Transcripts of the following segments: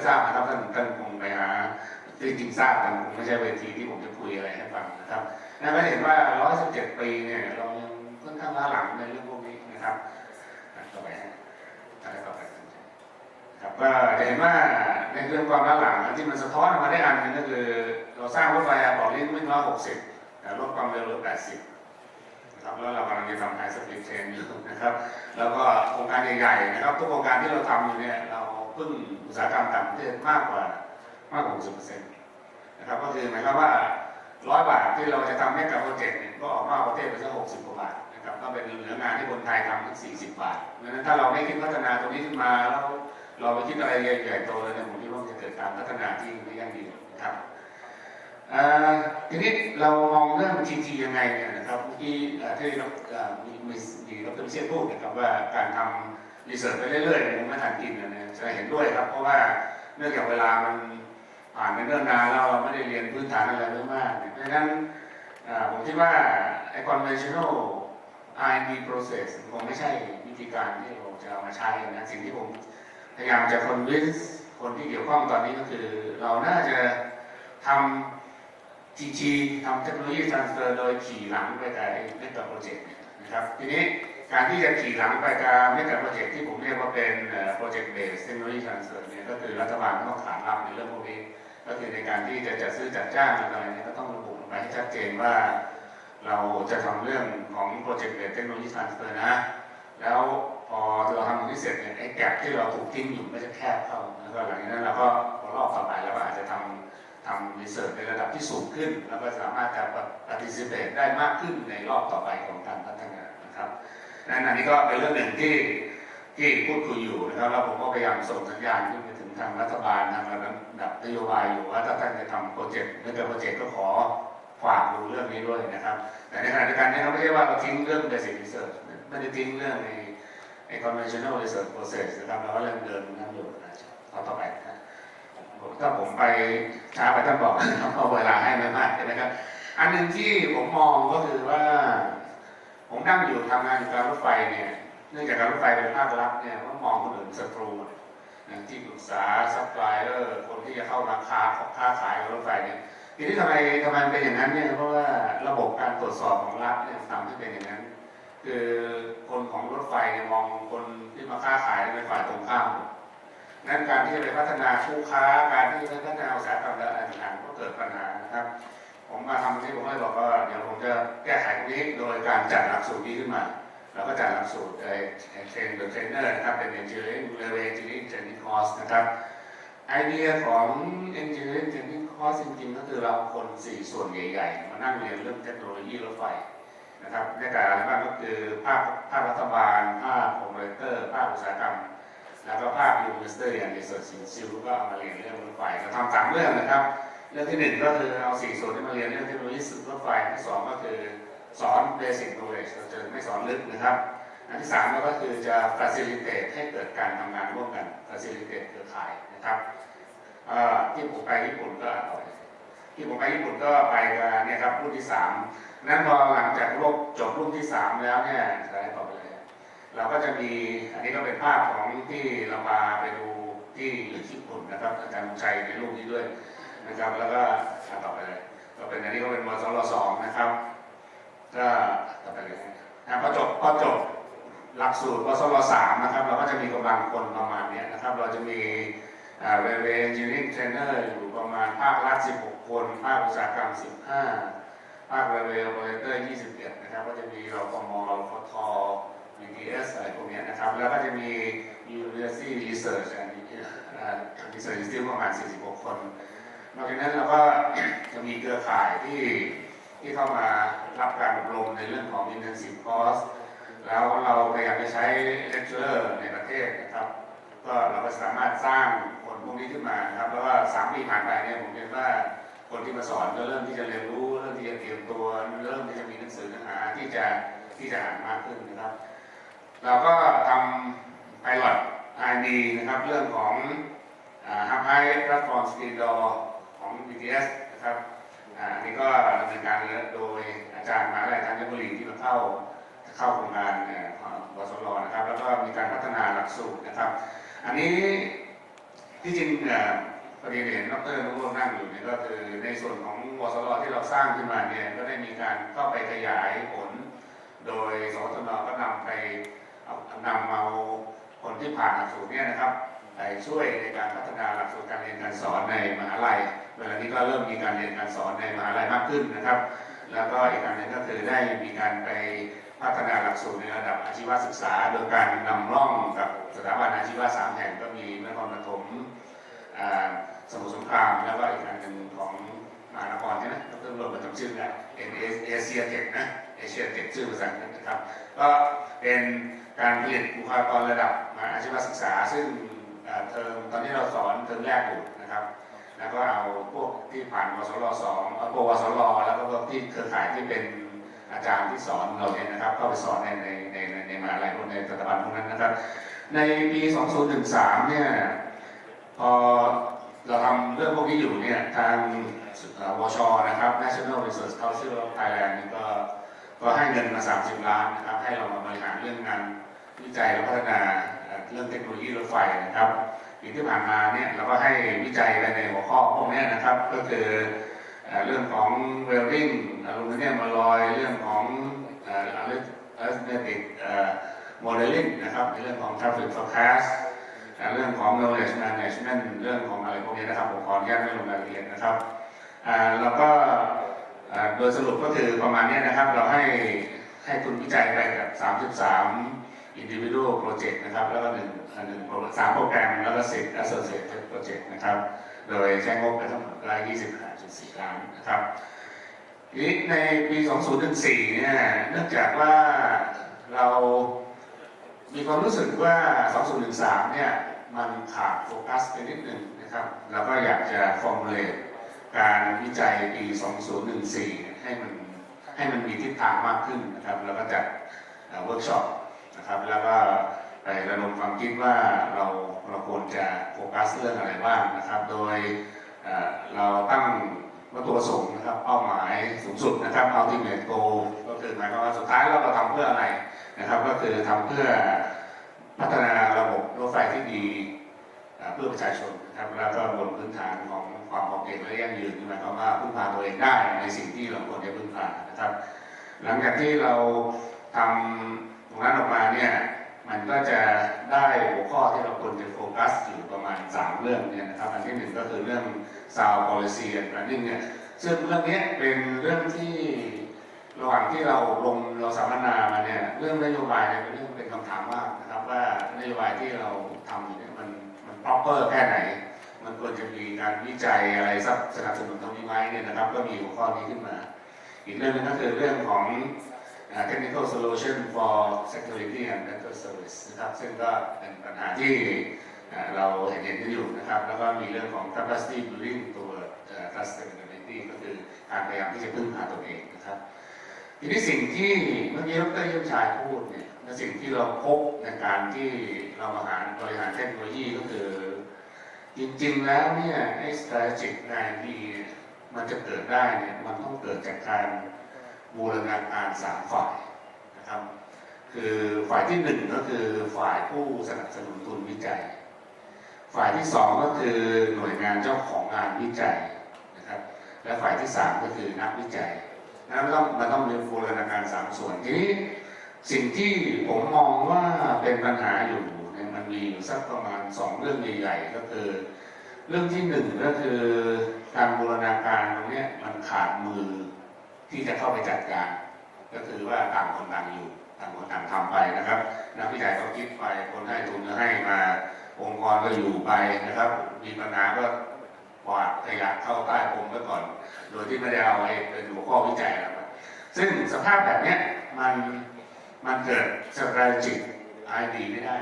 ทราบนะครับท่านคงไปหาจริงทราบแต่คงไม่ใช่เวทีที่ผมจะคุยอะไรให้ฟังนะครับนั่นก็เห็นว่า117 ปีเนี่ยเรายังค่อนข้างล้าหลังในเรื่องพวกนี้นะครับต่อไปครับก็จะเห็นว่าในเรื่องความล้าหลังที่มันสะท้อนออกมาได้อันนึงก็คือเราสร้างรถไฟบอกเล่นวิ่ง160แต่ลดความเร็วเหลือ80นะครับแล้วเรากำลังจะทำไฮสปีดเทรนอยู่นะครับแล้วก็โครงการใหญ่ๆนะครับทุกโครงการที่เราทำอยู่เนี่ยเราพึ่งอุตสาหกรรมต่างประเทศมากกว่า 60%นะครับก็คือหมายความว่า100 บาทที่เราจะทำให้กับโปรเจกต์เนี่ยก็ออกนอกประเทศไปสัก60 กว่าบาทนะครับก็เป็นเหลืองานที่คนไทยทำถึง40 บาทเพราะฉะนั้นถ้าเราไม่คิดพัฒนาตรงนี้ขึ้นมาแล้วเราไปคิดอะไรใหญ่ๆโตเลยเนี่ยผมคิดว่าจะเกิดการพัฒนาที่ไม่ยั่งยืนนะครับทีนี้เรามองเรื่อง GT ยังไงเนี่ยนะครับเมื่อกี้ที่ดร.พิเชษฐ์พูดนะครับว่าการทำรีเสิร์ชไปเรื่อยๆมันไม่ทันกินนะจะเห็นด้วยครับเพราะว่าเนื่องจากเวลามันผ่านไปเนิ่นนานแล้วเราไม่ได้เรียนพื้นฐานอะไรมากเพราะฉะนั้นผมคิดว่าไอ้ conventional R&D process คงไม่ใช่วิธีการที่เราจะเอามาใช้นะสิ่งที่ผมพยายามจะ convince คนที่เกี่ยวข้องตอนนี้ก็คือเราน่าจะทำ GT ทำเทคโนโลยี transfer โดยขี่หลังไปกับเมกะโปรเจกต์นะครับทีนี้การที่จะขี่หลังไปกับเมกะโปรเจกต์ที่ผมเรียกว่าเป็น project based technology transfer เนี่ยก็คือรัฐบาลต้องขานรับในเรื่องพวกนี้ก็คือในการที่จะจัดซื้อจัดจ้างอะไรเนี่ยก็ต้องระบุลงไปให้ชัดเจนว่าเราจะทำเรื่องของ project based technology transfer นะแล้วพอเราทำตรงนี้เสร็จเนี่ยไอ้แกลบที่เราถูกทิ้งอยู่ก็จะแคบเข้าแล้วก็หลังจากนั้นเราก็รอบต่อไปเราก็อาจจะทำรีเสิร์ชในระดับที่สูงขึ้นแล้วก็สามารถจะ participate ได้มากขึ้นในรอบต่อไปของการพัฒนานะครับนั่นอันนี้ก็เป็นเรื่องหนึ่งที่พูดคุยอยู่นะครับแล้วผมก็พยายามส่งสัญญาณขึ้นไปถึงทางรัฐบาลทางระดับนโยบายอยู่ว่าถ้าท่านจะทำโปรเจกต์เรื่องโปรเจกต์ก็ขอฝากดูเรื่องนี้ด้วยนะครับแต่ในขณะเดียวกันเนี่ยไม่ใช่ว่าเราทิ้งเรื่อง basic research ไม่ได้ทิ้งเรื่องใน conventional research process นะครับเราก็เริ่มเดินนั้นอยู่ต่อไปนะถ้าผมไปช้าไปท่านบอกเอาเวลาให้ไม่มากใช่ไหมครับอันหนึ่งที่ผมมองก็คือว่าผมนั่งอยู่ทำงานอยู่การรถไฟเนี่ยเนื่องจากการรถไฟเป็นภาครัฐเนี่ยก็มองคนอื่นศัตรูที่ปรึกษาซัพพลายเออร์คนที่จะเข้ามาค้าขายกับรถไฟเนี่ยทีนี้ทำไมเป็นอย่างนั้นเนี่ยเพราะว่าระบบการตรวจสอบของรัฐเนี่ยทำให้เป็นอย่างนั้นคือคนของรถไฟเนี่ยมองคนที่มาค้าขายเป็นฝ่ายตรงข้ามนั้นการที่จะไปพัฒนาคู่ค้าการที่จะพัฒนาอุตสาหกรรมอะไรต่างๆก็เกิดปัญหานะครับผมมาทำที่ผมเลยบอกว่าเดี๋ยวผมจะแก้ไขตรงนี้โดยการจัดหลักสูตรนี้ขึ้นมาแล้วก็จัดหลักสูตรเทรนเนอร์นะครับเป็น engineering level engineering training course นะครับไอเดียของ engineering training course จริงๆก็คือเราคน4ส่วนใหญ่ๆมานั่งเรียนเรื่องเทคโนโลยีรถไฟนะครับในแต่ละบ้างก็คือภาครัฐบาลภาคโอเปอเรเตอร์ภาคอุตสาหกรรมแล้วก็ภาค University and Research Institute ก็เอามาเรียนเรื่องรถไฟเราทำ3เรื่องนะครับเรื่องที่1ก็คือเอา4ส่วนที่มาเรียนเรื่องเทคโนโลยีรถไฟที่2ก็คือสอน basic knowledge เราจะไม่สอนลึกนะครับอันที่3ก็คือจะ facilitate ให้เกิดการทำงานร่วมกัน facilitate เครือข่ายนะครับที่ผมไปญี่ปุ่นก็ไปเนี่ยครับรุ่นที่3นั้นพอหลังจากจบรุ่นที่3แล้วเนี่ยสไลด์ต่อไปเลยเราก็จะมีอันนี้ก็เป็นภาพของที่เรามาไปดูที่ญี่ปุ่นนะครับอาจารย์ชัยในรูปนี้ด้วยนะครับแล้วก็ต่อไปเลยก็เป็นอันนี้ก็เป็นมสล2นะครับก็ต่อไปเลยพอจบหลักสูตรมสล3นะครับเราก็จะมีกำลังคนประมาณนี้นะครับเราจะมีRailway Engineering Trainer อยู่ประมาณภาครัฐ16 คนภาคอุตสาหกรรม15ภาค Railway Operator 21นะครับก็จะมีรปม.รฟท. BTS อะไรพวกนี้นะครับแล้วก็จะมี University Research and Research Institute ประมาณ46 คนนอกจากนั้นเราก็จะมีเครือข่ายที่เข้ามารับการอบรมในเรื่องของ Intensive Course แล้วเราพยายามจะใช้ Lecturer ในประเทศนะครับก็เราก็สามารถสร้างคนพวกนี้ขึ้นมานะครับแล้วก็3 ปีผ่านไปเนี่ยผมเห็นว่าคนที่มาสอนก็เริ่มที่จะเรียนรู้เริ่มที่จะเตรียมตัวเริ่มที่จะมีหนังสือเนื้อหาที่จะอ่านมากขึ้นนะครับเราก็ทำ Pilot R&D นะครับเรื่องของHub High Platform Screen Door ของ BTS นะครับอันนี้ก็ดำเนินการโดยอาจารย์มหาวิทยาลัยธัญบุรีที่มาเข้าโครงการวสลนะครับแล้วก็มีการพัฒนาหลักสูตรนะครับอันนี้ผ ที่จริงพอดีเห็นดร.นุรุนั่งอยู่เนี่ยก็คือในส่วนของวสรที่เราสร้างขึ้นมาเนี่ยก็ได้มีการเข้าไปขยายผลโดยสวทน.ก็นำเอาคนที่ผ่านหลักสูตรเนี่ยนะครับไปช่วยในการพัฒนาหลักสูตรการเรียนการสอนในมหาลัยเวลานี้ก็เริ่มมีการเรียนการสอนในมหาลัยมากขึ้นนะครับแล้วก็อีกอันหนึ่งก็คือได้มีการไปพัฒนาหลักสูตรในระดับอาชีวศึกษาโดยการนำร่องกับสถาบันอาชีวะ3 แห่งก็มีนครปฐมสมุทรสงครามแล้วก็อีกอันหนึ่งของมหานครใช่ไหมดร.รวมประจำชื่อนะเอเชียเทคนะเอเชียเทคชื่อภาษาอังกฤษนะครับก็เป็นการผลิตบุคลากรระดับอาชีวศึกษาซึ่งเทอมตอนนี้เราสอนเทอมแรกอยู่นะครับแล้วก็เอาพวกที่ผ่านวสร2เอาปวสรแล้วก็พวกที่เครือข่ายที่เป็นอาจารย์ที่สอนเราเนี่ยนะครับเข้าไปสอนในมหาลัยพวกในสถาบันพวกนั้นนะครับในปี 2013 เนี่ยพอเราทำเรื่องพวกนี้อยู่เนี่ยทางวชนะครับ National Research Council of Thailand นี่ก็ให้เงินมา30 ล้านนะครับให้เรามาบริหารเรื่องงานวิจัยและพัฒนาเรื่องเทคโนโลยีรถไฟนะครับปีที่ผ่านมาเนี่ยเราก็ให้วิจัยไปในหัวข้อพวกนี้นะครับก็คือเรื่องของ welding อลูมิเนียมอลลอยเรื่องของarithmetic modeling นะครับในเรื่องของ traffic forecast เรื่องของ knowledge management เรื่องของอะไรพวกนี้นะครับผมขออนุญาตไม่ลงรายละเอียดนะครับแล้วก็โดยสรุปก็คือประมาณนี้นะครับเราให้ทุนวิจัยไปกับ33 individual project นะครับแล้วก็3 โปรแกรมแล้วก็10 associated project นะครับโดยใช้งบไปทั้งหมด25.4 ล้านนะครับทีนี้ในปี 2014 เนี่ยเนื่องจากว่าเรามีความรู้สึกว่า 2013 เนี่ยมันขาดโฟกัสไปนิดหนึ่งนะครับเราก็อยากจะ formulate การวิจัยปี 2014 ให้มันมีทิศทางมากขึ้นนะครับแล้วก็จัดเวิร์กช็อปนะครับแล้วก็ไประดมความคิดว่าเราควรจะโฟกัสเรื่องอะไรบ้างนะครับโดยเราตั้งวัตถุประสงค์นะครับเป้าหมายสูงสุดนะครับ ultimate goal ก็คือหมายความว่าสุดท้ายเราทำเพื่ออะไรนะครับก็คือทำเพื่อพัฒนาระบบรถไฟที่ดีเพื่อประชาชนนะครับแล้วก็บนพื้นฐานของความพอเพียงและยั่งยืนหมายความว่าพึ่งพาตัวเองได้ในสิ่งที่เราควรจะพึ่งพานะครับหลังจากที่เราทำตรงนั้นออกมาเนี่ยมันก็จะได้หัวข้อที่เราควรจะโฟกัสอยู่ประมาณ3 เรื่องเนี่ยนะครับอันที่1ก็คือเรื่อง Sound Policy and Planning เนี่ยซึ่งเรื่องนี้เป็นเรื่องที่ระหว่างที่เราสัมมนามาเนี่ยเรื่องนโยบายเนี่ยเป็นเรื่องเป็นคำถามมากนะครับว่านโยบายที่เราทำอยู่เนี่ยมัน proper แค่ไหนมันควรจะมีการวิจัยอะไรสนับสนุนตรงนี้ไหมเนี่ยนะครับก็มีหัวข้อนี้ขึ้นมาอีกเรื่องนึงก็คือเรื่องของtechnical solution for security and better service นะครับซึ่งก็เป็นปัญหาที่เราเห็นกันอยู่นะครับแล้วก็มีเรื่องของ capacity building toward sustainability ก็คือการพยายามที่จะพึ่งพาตัวเองนะครับทีนี้สิ่งที่เมื่อกี้ดร.เยี่ยมชายพูดเนี่ยสิ่งที่เราพบในการที่เราบริหารเทคโนโลยีก็คือจริงๆแล้วเนี่ยไอ้ strategic งานที่มันจะเกิดได้เนี่ยมันต้องเกิดจากการบูรณาการ3 ฝ่ายนะครับคือฝ่ายที่1ก็คือฝ่ายผู้สนับสนุนทุนวิจัยฝ่ายที่2ก็คือหน่วยงานเจ้าของงานวิจัยนะครับและฝ่ายที่3ก็คือนักวิจัยนั้นมันต้องมีบูรณาการ3 ส่วนทีนี้สิ่งที่ผมมองว่าเป็นปัญหาอยู่เนี่ยมันมีอยู่สักประมาณ2 เรื่องใหญ่ๆก็คือเรื่องที่1ก็คือการบูรณาการตรงนี้มันขาดมือที่จะเข้าไปจัดการก็คือว่าต่างคนต่างอยู่ต่างคนต่างทำไปนะครับนักวิจัยเขาคิดไปคนให้ทุนก็ให้มาองค์กรก็อยู่ไปนะครับมีปัญหาก็กวาดขยะเข้าใต้พรมไว้ก่อนโดยที่ไม่ได้เอาไว้เป็นหัวข้อวิจัยแล้วซึ่งสภาพแบบนี้มันเกิด strategic ID ไม่ได้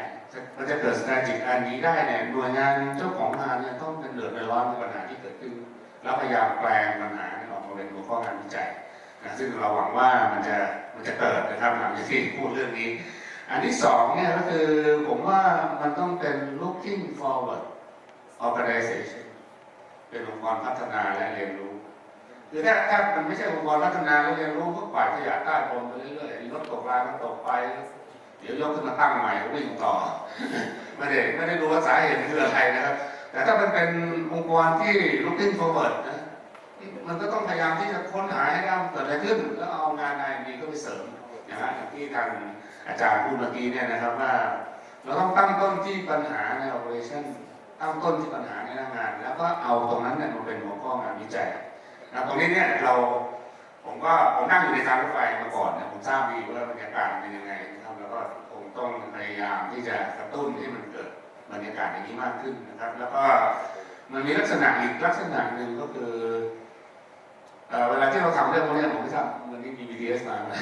มันจะเกิด strategic ID ได้เนี่ยหน่วยงานเจ้าของงานเนี่ยต้องเป็นเดือดร้อนกับปัญหาที่เกิดขึ้นแล้วพยายามแปลงปัญหาออกมาเป็นหัวข้องานวิจัยนะซึ่งเราหวังว่ามันจะเกิดนะครับหลังจากที่พูดเรื่องนี้อันที่2เนี่ยก็คือผมว่ามันต้องเป็น looking forward organization เป็นองค์กรพัฒนาและเรียนรู้คือถ้ามันไม่ใช่องค์กรพัฒนาและเรียนรู้ก็ปล่อยขยะใต้พรมไปเรื่อยๆรถตกรางมันตกไปเดี๋ยวยกขึ้นมาตั้งใหม่วิ่งต่อไม่ได้รู้ว่าสาเหตุคืออะไรนะครับ แต่ถ้ามันเป็นองค์กรที่ looking forward นะมันก็ต้องพยายามที่จะค้นหาให้ได้เกิดอะไรขึ้นแล้วเอางาน R&D ก็ไปเสริมอย่างที่ทางอาจารย์พูดเมื่อกี้เนี่ยนะครับว่าเราต้องตั้งต้นที่ปัญหาใน operation ตั้งต้นที่ปัญหาในหน้างาน แล้วก็เอาตรงนั้นเนี่ยมาเป็นหัวข้องานวิจัยนะตรงนี้เนี่ยผมนั่งอยู่ในการรถไฟมาก่อนนะผมทราบดีว่าบรรยากาศเป็นยังไงนะครับแล้วก็ผมต้องพยายามที่จะกระตุ้นให้มันเกิดบรรยากาศอย่างนี้มากขึ้นนะครับแล้วก็มันมีลักษณะอีกลักษณะหนึ่งก็คือเวลาที่เราทำเรื่องพวกนี้ผมไม่ทราบวันนี้มี BTS มาไหม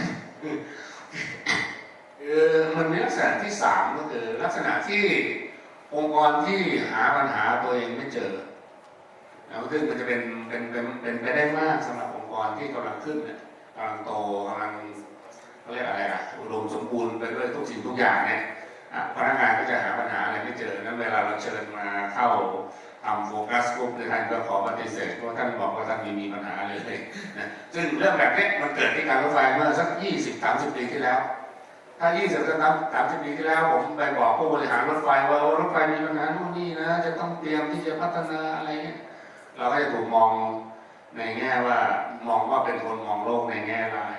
มันมีลักษณะที่3ก็คือลักษณะที่องค์กรที่หาปัญหาตัวเองไม่เจอแล้วซึ่งมันจะเป็นไปได้มากสำหรับองค์กรที่กำลังขึ้นเนี่ยกำลังโตกำลังเขาเรียกอะไรล่ะอุดมสมบูรณ์ไปด้วยทุกสิ่งทุกอย่างเนี่ยพนักงานก็จะหาปัญหาอะไรไม่เจอนั้นเวลาเราเชิญมาเข้าทำโฟกัสกลุ่มท่านก็ขอปฏิเสธเพราะท่านบอกว่าท่านมีปัญหาเลยนะซึ่งเรื่องแบบนี้มันเกิดที่การรถไฟเมื่อสัก20-30 ปีที่แล้วถ้า20-30 ปีที่แล้วผมไปบอกผู้บริหารรถไฟว่ารถไฟมีปัญหาโน่นนี่นะจะต้องเตรียมที่จะพัฒนาอะไรเงี้ยเราก็จะถูกมองในแง่ว่ามองว่าเป็นคนมองโลกในแง่ร้าย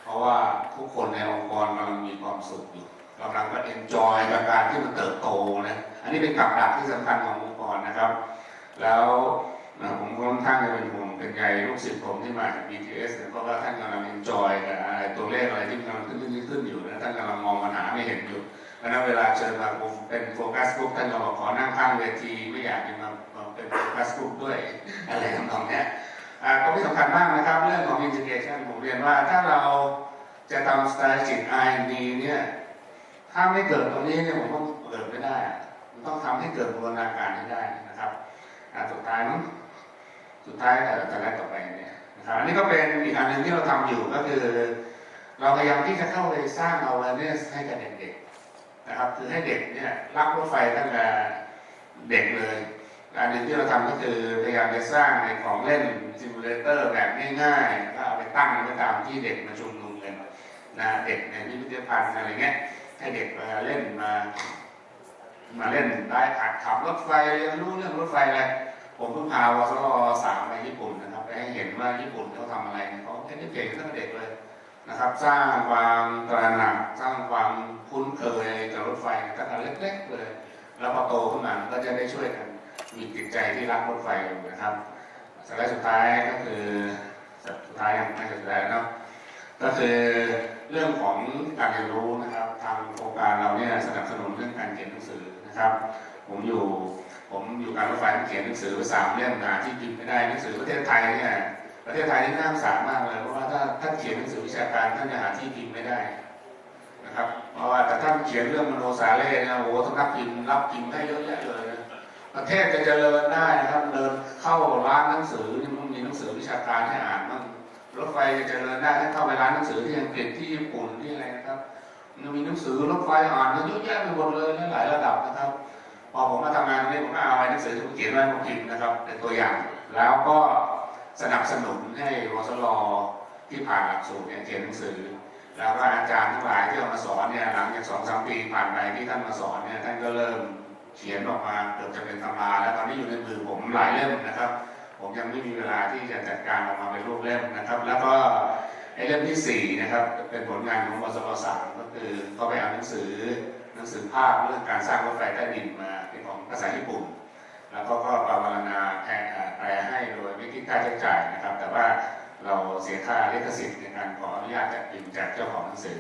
เพราะว่าทุกคนในองค์กรกำลังมีความสุขอยู่กำลังก็เอนจอยกับการที่มันเติบโตนะอันนี้เป็นกับดักที่สำคัญขององค์กรนะครับแล้วผมค่อนข้างจะเป็นห่วงเป็นใยลูกศิษย์ผมที่มาจาก BTS เพราะว่าท่านกำลังเอนจอยกับตัวเลขอะไรที่กำลังขึ้นอยู่นะท่านกำลังมองปัญหาไม่เห็นอยู่เพราะนั้นเวลาเชิญมาเป็นโฟกัสกลุ่มท่านก็บอกขอนั่งข้างเวทีไม่อยากจะมาเป็นโฟกัสกลุ่มด้วยอะไรทำนองนี้ตรงนี้สำคัญมากนะครับเรื่องของ integration ผมเรียนว่าถ้าเราจะทำ strategic R&D เนี่ยถ้าไม่เกิดตรงนี้เนี่ยผมต้องเกิดไม่ได้มันต้องทำให้เกิดบูรณาการให้ได้นะครับสุดท้ายแต่ละต่อไปเนี่ยนะครับอันนี้ก็เป็นอีกอันหนึ่งที่เราทำอยู่ก็คือเราพยายามที่จะเข้าไปสร้าง awareness ให้กับเด็กๆนะครับคือให้เด็กเนี่ยรักรถไฟตั้งแต่เด็กเลยอันหนึ่งที่เราทำก็คือพยายามจะสร้างในของเล่นซิมูเลเตอร์แบบง่ายๆก็เอาไปตั้งไว้ตามที่เด็กมาชุมนุมกันนะเด็กในพิพิธภัณฑ์อะไรเงี้ยให้เด็กมาเล่นมาเล่นได้ขับรถไฟเรียนรู้เรื่องรถไฟอะไรผมเพิ่งพาวสล3ไปญี่ปุ่นนะครับไปให้เห็นว่าญี่ปุ่นเขาทำอะไรเขาเก่งตั้งแต่เด็กเลยนะครับสร้างความตระหนักสร้างความคุ้นเคยกับรถไฟตั้งแต่เล็กๆเลยแล้วพอโตขึ้นมาก็จะได้ช่วยกันมีจิตใจที่รักรถไฟนะครับสไลด์สุดท้ายก็คือสุดท้ายไม่สุดท้ายเนาะก็คือเรื่องของการเรียนรู้นะครับทางโครงการเราเนี่ยสนับสนุนเรื่องการเขียนหนังสือนะครับผมอยู่การรถไฟเขียนหนังสือ3 เล่มที่พิมพ์ไม่ได้หนังสือประเทศไทยเนี่ยประเทศไทยนี่น่าสงสารมากเลยเพราะว่าถ้าท่านเขียนหนังสือวิชาการท่านจะหาที่พิมพ์ไม่ได้นะครับเพราะว่าแต่ท่านเขียนเรื่องมโนสาเร่นะโอ้สำนักพิมพ์รับพิมพ์ได้เยอะแยะเลยนะประเทศจะเจริญได้นะครับเดินเข้าร้านหนังสือนี่มันมีหนังสือวิชาการให้อ่านบ้างรถไฟจะเจริญได้ถ้าเข้าไปร้านหนังสือที่อังกฤษที่ญี่ปุ่นที่อะไรนะครับมันมีหนังสือรถไฟอ่านเยอะแยะไปหมดเลยหลายระดับนะครับพอผมมาทำงานนี่ผมก็เอาหนังสือที่ผมเขียนไว้มาพิมพ์นะครับเป็นตัวอย่างแล้วก็สนับสนุนให้วสล.ที่ผ่านหลักสูตรเนี่ยเขียนหนังสือแล้วก็อาจารย์ทั้งหลายที่เอามาสอนเนี่ยหลังจาก2-3 ปีผ่านไปที่ท่านมาสอนเนี่ยท่านก็เริ่มเขียนออกมาเกือบจะเป็นตำราแล้วตอนนี้อยู่ในมือผมหลายเล่มนะครับผมยังไม่มีเวลาที่จะจัดการออกมาเป็นรูปเล่มนะครับแล้วก็เล่มที่4นะครับเป็นผลงานของวสล3ก็คือก็ไปเอาหนังสือภาพเรื่องการสร้างรถไฟใต้ดินมาเป็นของภาษาญี่ปุ่นแล้วก็ปรารณาแปลให้โดยไม่คิดค่าใช้จ่ายนะครับแต่ว่าเราเสียค่าลิขสิทธิ์ในการขออนุญาตจัดพิมพ์จากเจ้าของหนังสือ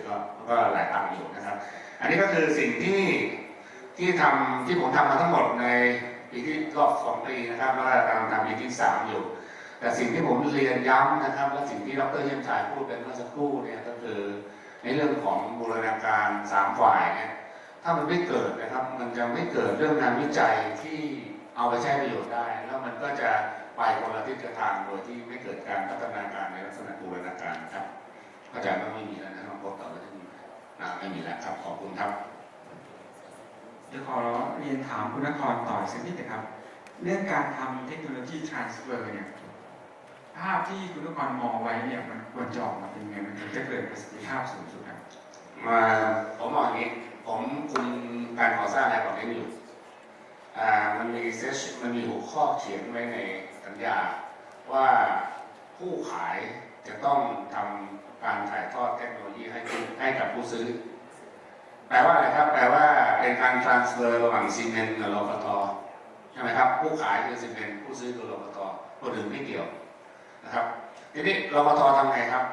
ก็หลายตังค์อยู่นะครับอันนี้ก็คือสิ่งที่ผมทำมาทั้งหมดในปีที่รอบ2 ปีนะครับแล้วก็กำลังทำปีที่3อยู่แต่สิ่งที่ผมเรียนย้ำนะครับและสิ่งที่ดร.เยี่ยมชายพูดเป็นเมื่อสักครู่เนี่ยก็คือในเรื่องของบูรณาการ3 ฝ่ายเนี่ยถ้ามันไม่เกิดนะครับมันจะไม่เกิดเรื่องงานวิจัยที่เอาไปใช้ประโยชน์ได้แล้วมันก็จะไปคนละทิศทางโดยที่ไม่เกิดการพัฒนาการในลักษณะบูรณาการครับอาจารย์ไม่มีแล้วนะครับพบต่อไปที่ไม่มีแล้วครับขอบคุณครับเดี๋ยวขอเรียนถามคุณนครต่อสักนิดนะครับเรื่องการทำเทคโนโลยี transfer เนี่ยภาพที่คุณนครมองไว้เนี่ยมันควรจะออกมาเป็นไงมันถึงจะเกิดประสิทธิภาพสูงสุดครับผมมองอย่างนี้ผมคุมการก่อสร้างแอร์พอร์ตลิงก์อยู่ มันมีหัวข้อเขียนไว้ในสัญญาว่าผู้ขายจะต้องทำการถ่ายทอดเทคโนโลยีให้กับผู้ซื้อแปลว่าอะไรครับแปลว่าเป็นการ transfer ระหว่างซีเมนต์กับรปต.ใช่ไหมครับผู้ขายคือซีเมนต์ผู้ซื้อคือรปต.คนอื่นไม่เกี่ยวนะครับทีนี้รปต.ทำไงครับ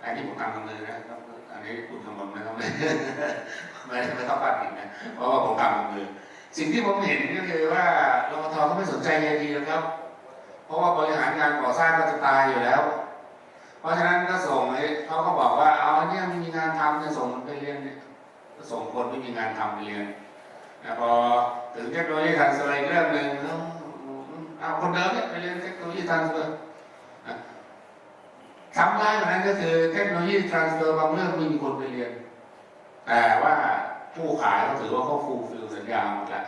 อันนี้ผมทำกับมือนะครับอันนี้คุณกำลังนะครับไม่ต้องปัดผิดนะเพราะว่าผมทำกับมือสิ่งที่ผมเห็นก็คือว่ารปต.เขาไม่สนใจใยดีนะครับเพราะว่าบริหารงานก่อสร้างก็จะตายอยู่แล้วเพราะฉะนั้นก็ส่งเขาก็บอกว่าเอาเนี่ยไม่มีงานทำจะส่งไปเรียนเนี่ยก็ส่งคนไม่มีงานทำไปเรียนพอถึงเทคโนโลยีทันสมัยเรื่องหนึ่งเอาคนเดิมเนี่ยไปเรียนเทคโนโลยีทันสมัยทำได้เหมือนนั้นก็คือเทคโนโลยีทรานสเฟอร์บางเรื่องไม่มีคนไปเรียนแต่ว่าผู้ขายเขาถือว่าเขาฟูลฟิลสัญญาหมดแล้ว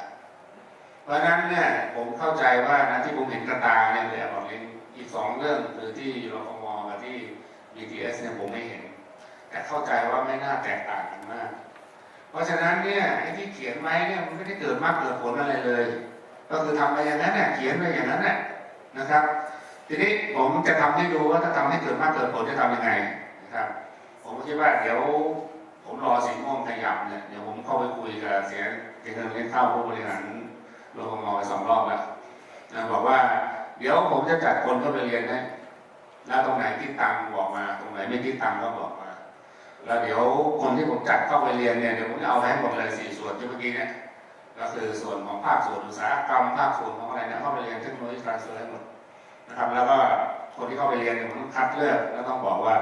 เพราะฉะนั้นเนี่ยผมเข้าใจว่านะที่ผมเห็นกระตาเนี่ยเลยบอกเองอีก2 เรื่องคือที่รฟม.กับที่ BTS เนี่ยผมไม่เห็นแต่เข้าใจว่าไม่น่าแตกต่างกันมากเพราะฉะนั้นเนี่ยไอ้ที่เขียนไว้เนี่ยมันไม่ได้เกิดมากเกิดผลอะไรเลยก็คือทำไปอย่างนั้นเนี่ยเขียนไปอย่างนั้นเนี่ยนะครับทีนี้ผมจะทำให้ดูว่าถ้าทำให้เกิดมากเกิดผลจะทำยังไงนะครับผมคิดว่าเดี๋ยวผมรอสีม่วงขยับเนี่ยเดี๋ยวผมเข้าไปคุยกับเสียเงินเลี้ยงข้าวผู้บริหารรฟม.ไป2 รอบแล้วบอกว่าเดี๋ยวผมจะจัดคนเข้าไปเรียนให้แล้วตรงไหนคิดตังค์บอกมาตรงไหนไม่คิดตังค์ก็บอกมาแล้วเดี๋ยวคนที่ผมจัดเข้าไปเรียนเนี่ยเดี๋ยวผมจะเอาไปให้หมดเลย4 ส่วนที่เมื่อกี้เนี่ยก็คือส่วนของภาคส่วนอุตสาหกรรมภาคส่วนของอะไรเนี่ยเข้าไปเรียนเทคโนโลยีทรานสเฟอร์ให้หมดนะครับแล้วก็คนที่เข้าไปเรียนเนี่ยผมต้องคัดเลือกแล้วต้องบอกว่า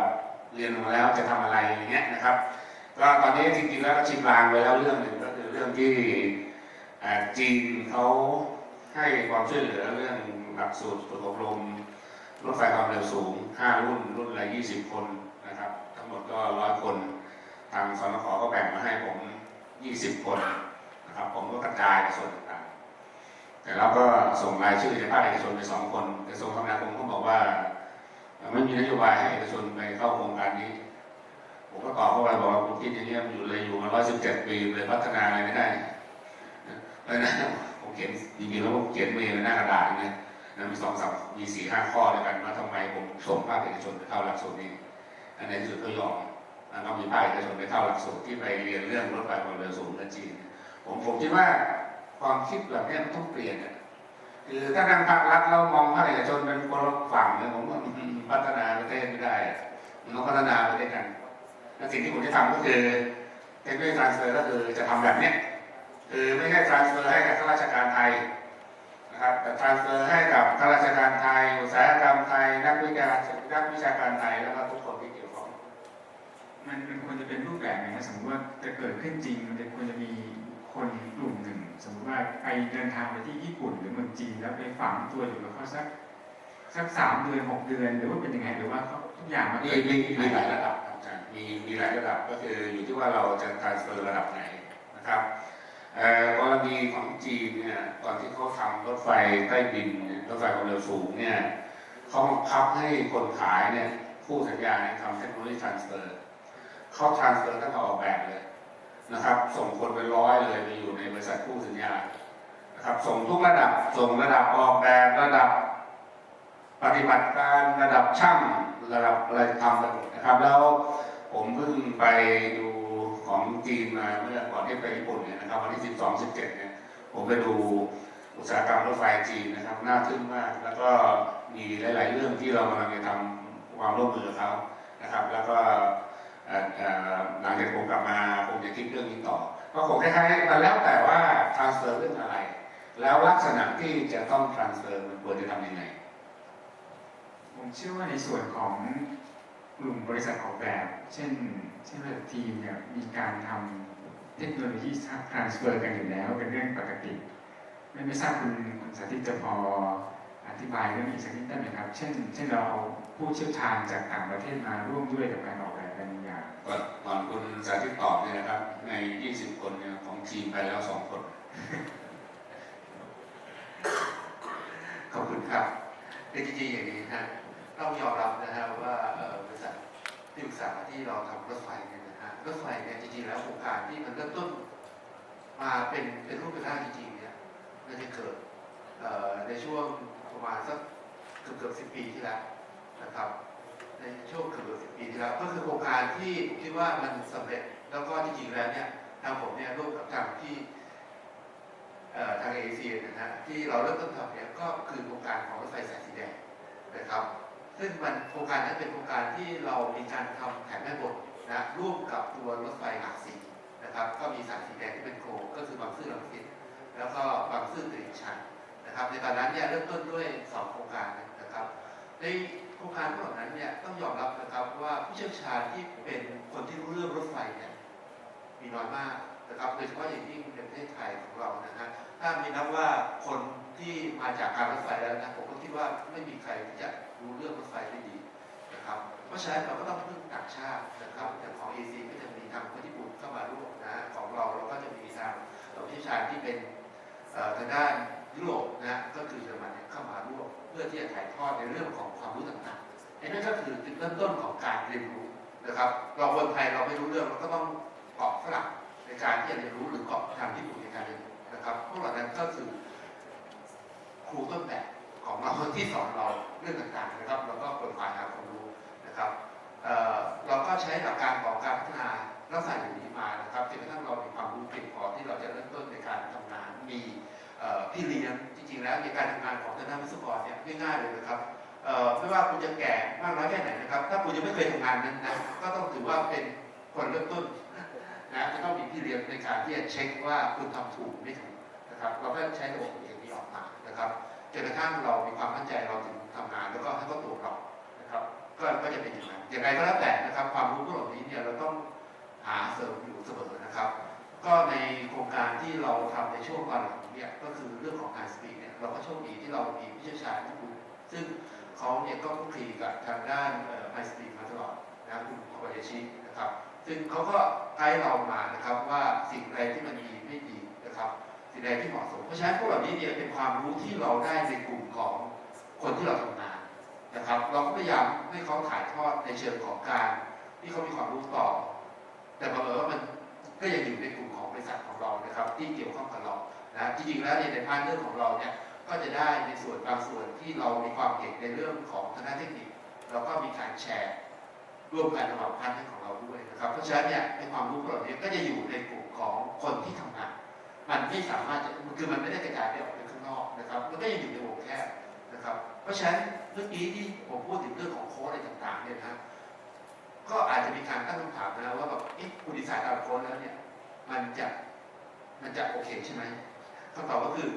เรียนมาแล้วจะทำอะไรอย่างเงี้ยนะครับก็ตอนนี้จริงๆแล้วก็ชิมลางไปแล้วเรื่องหนึ่งก็คือเรื่องที่จีนเขาให้ความช่วยเหลือเรื่องหลักสูตรฝึกอบรมรถไฟความเร็วสูง5 รุ่นละ20 คนนะครับทั้งหมดก็100 คนทางสนข.ก็แบ่งมาให้ผม20 คนนะครับผมก็กระจายส่วนต่างๆแต่เราก็ส่งรายชื่อในภาคเอกชนไป2 คนกระทรวงคมนาคมเขาบอกว่าไม่มีนโยบายให้เอกชนไปเข้าโครงการนี้ผมก็ตอบเข้าไปบอกว่าผมคิดอย่างนี้อยู่มา117 ปีเลยพัฒนาอะไรไม่ได้เพราะฉะนั้นผมเขียนจริงๆแล้วผมเขียนเมย์หน้ากระดาษเนี่ยมีมี4-5 ข้อด้วยกันว่าทำไมผมส่งภาคเอกชนไปเข้าหลักสูตรนี้อันในที่สุดก็ยอมเรามีภาคเอกชนไปเข้าหลักสูตรที่ไปเรียนเรื่องรถไฟความเร็วสูงกับจีนผมคิดว่าความคิดแบบนี้มันต้องเปลี่ยนคือถ้าทางภาครัฐเรามองภาคเอกชนเป็นคนละฝั่งเนี่ยผมว่าพัฒนาประเทศไม่ได้มันต้องพัฒนาประเทศกันและสิ่งที่ผมจะทำก็คือเทคโนโลยีทรานสเฟอร์ก็คือจะทำแบบนี้คือไม่ใช่ทรานสเฟอร์ให้กับข้าราชการไทยนะครับแต่ทรานสเฟอร์ให้กับข้าราชการไทยอุตสาหกรรมไทยนักวิชาการไทยแล้วก็ทุกคนที่เกี่ยวข้องมันควรจะเป็นรูปแบบไหนนะสมมติว่าจะเกิดขึ้นจริงมันจะควรจะมีคนกลุ่มหนึ่งสมมติว่าไปเดินทางไปที่ญี่ปุ่นหรือเมืองจีนแล้วไปฝังตัวอยู่กับเขาสัก3 เดือน 6 เดือนหรือว่าเป็นยังไงหรือว่าเขาทุกอย่างมันมีหลายระดับครับอาจารย์มีหลายระดับก็คืออยู่ที่ว่าเราจะ transfer ระดับไหนนะครับกรณีของจีนเนี่ยตอนที่เขาทำรถไฟใต้ดินรถไฟความเร็วสูงเนี่ยเขาบังคับให้คนขายเนี่ยผู้สัญญาเนี่ยทำเทคโนโลยี transfer เขา transfer ตั้งแต่ออกแบบเลยนะครับส่งคนไป100เลยไปอยู่ในบริษัทผู้สัญญานะครับส่งทุกระดับส่งระดับออกแบบระดับปฏิบัติการระดับช่างระดับอะไรทำไปหมดนะครับแล้วผมเพิ่งไปดูของจีนมาเมื่อก่อนที่ไปญี่ปุ่นเนี่ยนะครับวันที่12-17เนี่ยผมไปดูอุตสาหกรรมรถไฟจีนนะครับน่าทึ่งมากแล้วก็มีหลายๆเรื่องที่เรากำลังจะทำความร่วมมือกับเขานะครับแล้วก็หลังจากผมกลับมาผมจะคิดเรื่องนี้ต่อก็คงคล้ายๆกันแล้วแต่ว่า transfer เรื่องอะไรแล้วลักษณะที่จะต้อง transfer มันควรจะทำยังไงผมเชื่อว่าในส่วนของกลุ่มบริษัทออกแบบเช่นทีมเนี่ยมีการทำเทคโนโลยี transfer กันอยู่แล้วเป็นเรื่องปกติไม่ทราบคุณสาธิตจะพออธิบายเรื่องนี้สักนิดได้ไหมครับเช่นเราเอาผู้เชี่ยวชาญจากต่างประเทศมาร่วมด้วยกับการออกแบบกันอย่างก่อนคุณสาธิตตอบเนี่ยนะครับใน20 คนเนี่ยของทีมไปแล้ว2 คนขอบคุณครับในจริงๆอย่างนี้นะต้องยอมรับนะฮะว่าบริษัทที่ปรึกษาที่เราทำรถไฟเนี่ยนะฮะรถไฟเนี่ยจริงๆแล้วโครงการที่มันเริ่มต้นมาเป็นรูปเป็นร่างจริงๆเนี่ย น่าจะเกิดในช่วงประมาณสักเกือบ10 ปีที่แล้วนะครับในช่วงเกือบ10 ปีที่แล้วก็คือโครงการที่ผมคิดว่ามันสำเร็จแล้วก็จริงๆแล้วเนี่ยทางผมเนี่ยร่วมกับทางที่ทาง AAC นะฮะที่เราเริ่มต้นทำเนี่ยก็คือโครงการของรถไฟสายสีแดงนะครับซึ่งมันโครงการนั้นเป็นโครงการที่เรามีการทำแผนแม่บทนะร่วมกับตัวรถไฟหลากสีนะครับก็มีสายสีแดงที่เป็นโครงก็คือบางซื่อรังสิตแล้วก็บางซื่อตลิ่งชันนะครับในตอนนั้นเนี่ยเริ่มต้นด้วย2 โครงการนะครับในโครงการพวกนั้นเนี่ยต้องยอมรับนะครับว่าผู้เชี่ยวชาญที่เป็นคนที่รู้เรื่องรถไฟเนี่ยมีน้อยมากนะครับโดยเฉพาะอย่างยิ่งในประเทศไทยของเรานะฮะถ้ามีนับว่าคนที่มาจากการรถไฟแล้วนะผมก็คิดว่าไม่มีใครที่จะรู้เรื่องรถไฟได้ดีนะครับเพราะฉะนั้นเราก็ต้องพึ่งต่างชาตินะครับอย่างของ AC ก็จะมีทางคนญี่ปุ่นเข้ามาร่วมนะของเราก็จะมีทางผู้เชี่ยวชาญที่เป็นทางด้านยุโรปนะก็คือเยอรมันเข้ามาร่วมเพื่อที่จะถ่ายทอดในเรื่องของความรู้ต่างๆนั่นก็คือจุดเริ่มต้นของการเรียนรู้นะครับเราคนไทยเราไม่รู้เรื่องเราก็ต้องเกาะฝรั่งในการที่จะเรียนรู้หรือเกาะทางญี่ปุ่นในการเรียนรู้นะครับพวกเหล่านั้นก็คือครูต้นแบบของเราที่สอนเราเรื่องต่างๆนะครับเราก็ค้นคว้าหาความรู้นะครับเราก็ใช้หลักการของการพัฒนาลักษณะอย่างนี้มานะครับจนกระทั่งเรามีความรู้เพียงพอที่เราจะเริ่มต้นในการทำงานมีพี่เลี้ยงจริงๆแล้วในการทำงานของทางด้านวิศวกรเนี่ยง่ายๆเลยนะครับไม่ว่าคุณจะแก่มากน้อยแค่ไหนนะครับถ้าคุณยังไม่เคยทำงานนั้นนะก็ต้องถือว่าเป็นคนเริ่มต้นนะจะต้องมีพี่เลี้ยงในการที่จะเช็คว่าคุณทำถูกไม่ถูกนะครับเราก็ใช้ระบบอย่างนี้ออกมานะครับจนกระทั่งเรามีความมั่นใจเราถึงทำงานแล้วก็ให้เขาตรวจเรานะครับก็จะเป็นอย่างนั้นอย่างไรก็แล้วแต่นะครับความรู้พวกเหล่านี้เนี่ยเราต้องหาเสริมอยู่เสมอนะครับก็ในโครงการที่เราทำในช่วงก่อนหลังเนี่ยก็คือเรื่องของ High Speed เนี่ยเราก็โชคดีที่เรามีผู้เชี่ยวชาญญี่ปุ่นซึ่งเขาเนี่ยก็คลุกคลีกับทางด้าน High Speed มาตลอดนะคุณโคบายาชินะครับซึ่งเขาก็ไกด์เรามานะครับว่าสิ่งใดที่มันดีไม่ดีนะครับสิ่งใดที่เหมาะสมเพราะฉะนั้นพวกเหล่านี้เนี่ยเป็นความรู้ที่เราได้ในกลุ่มของคนที่เราทำงานนะครับเราก็พยายามให้เขาถ่ายทอดในเชิงของการที่เขามีความรู้ต่อแต่บังเอิญว่ามันก็ยังอยู่ในกลุ่มของบริษัทของเรานะครับที่เกี่ยวข้องกับเรานะจริงๆแล้วในพาร์ทเนอร์ของเราเนี่ยก็จะได้ในส่วนบางส่วนที่เรามีความเห็นในเรื่องของทางด้านเทคนิคเราก็มีการแชร์ร่วมกันระหว่างพาร์ทเนอร์ของเราด้วยนะครับเพราะฉะนั้นเนี่ยในความรู้เหล่านี้ก็จะอยู่ในกลุ่มของคนที่ทำงานมันไม่สามารถจะคือมันไม่ได้กระจายไปออกไปข้างนอกนะครับมันก็ยังอยู่ในวงแคบนะครับเพราะฉะนั้นเมื่อกี้ที่ผมพูดถึงเรื่องของโค้ดอะไรต่างๆเนี่ยนะครับก็อาจจะมีการตั้งคำถามนะว่าแบบคุณดีไซน์ตามโค้ดแล้วเนี่ยมันจะโอเคใช่ไหมคำตอบก็คือ